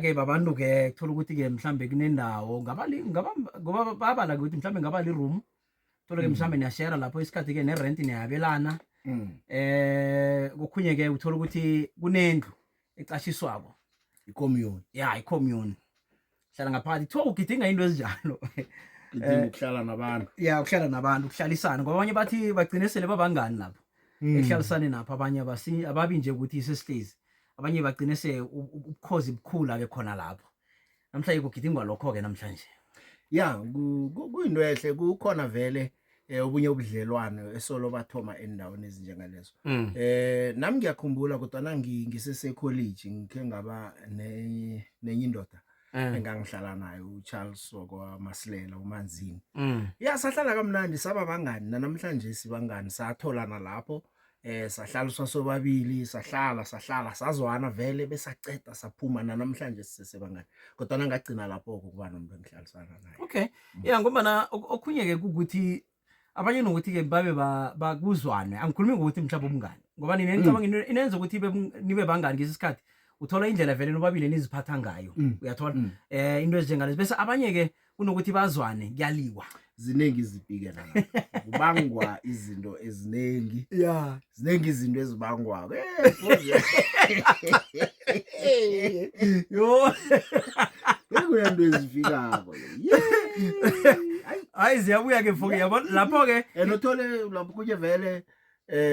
ke babantu ke thola ukuthi ke mhlambe kunendawo ngoba babala ukuthi mhlambe ngaba li room thola ke mhlambe niyashare lapho isikhathi ke nerent niyabelana kukhunye ke uthola ukuthi kunendlu ecashiswako i-commune i-commune hlala ngaphakathi kuthiwa ugidinga into ezinjalo gidinga ukuhlala nabantu ukuhlala nabantu ukuhlalisana ngoba abanye bathi bagcine sele babangani lapho ehlalisane napho abanye ababi nje ukuthi isesihlezi abanye bagcine se ubukhozi bukhulu abe khona lapho namhlanje kugidingwa lokho ke namhlanje kuyinto ehle kukhona vele obunye ubudlelwane esolo bathoma endaweni ezinjengalezo nami ngiyakhumbula kodwa ngisese college ngike ngaba nenye indoda engangihlala nayo uCharles wakwaMasilela uManzini sahlala kamnandi saba bangani namhlanje sibangani satholana lapho sahlaliswa sobabili sahlala sazwana vele besaceda saphuma namhlanje sisebangani kodwa ngagcina lapho ukuba nomuntu engihlalisana naye ngoba okhunye ke ukuthi abanye nokuthi ke babe bakuzwane angikhulumi ngokuthi mhlawumbe umngani ngoba nina ngicabanga inenza ukuthi nibe bangani ngesikhathi uthola indlela vele nobabili niziphatha ngayo uyathola into ezinjengalezo bese abanye ke kunokuthi bazwane kuyaliwa zinengi izipikela kubangwa izinto ezinengi zinengi izinto ezibangwa kuyento ezifikako hayi ziyabuya ke mfoke yabona lapho ke uthole lapho kunye vele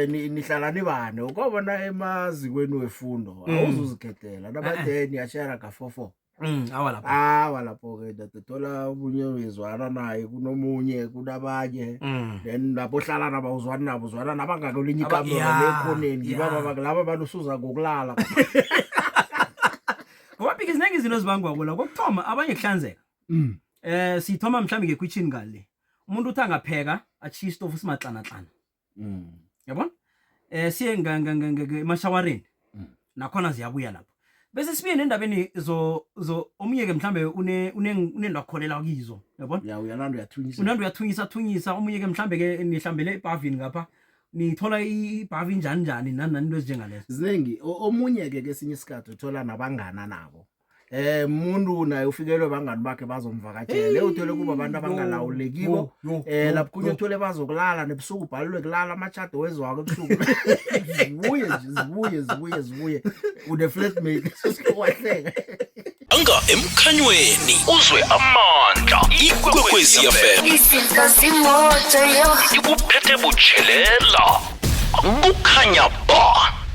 nihlala nibane ukubona emazikweni wefundo awuzuzikhetela nabadeni yashara ka44 lapho ke dathola ubunye wezwana naye kunomunye kunabanye then lapho hlala nabawuzwana nabo uzwana nabangakolinye ikamera lekhoneni ngibaba laba abantu usuza ngokulala ngoba phike izinenge izinto ezibangwa la kokuthoma abanye kuhlanzeka sithoma mhlambe ngekitchen ngale umuntu uthi angapheka achiya istofu simatlana yabona siye emashawareni nakhona ziyabuya lapho bese sibuye nendabeni omunye ke mhlambe unento akholela kizo yabona unando uyathunyisa omunye ke mhlambe ke nihlambele ebhavini ngapha nithola ibhavi njani nanto ezinjengalezo zinengi omunye ke kesinye isikhathi uthola nabangana nabo umuntu naye ufikelwe bangani bakhe bazomvakatshela uthole kuba abantu abangalawulekibo lapho kunye uthole bazokulala nebusuku ubhalelwe kulala amachado wezwako ebusuku zibuye une flatmate sesiwahleka anga emkhanyweni uzwe amandla ikwekwezi FM izinto zimoto yo ikuphethe butshelela kukhanya ba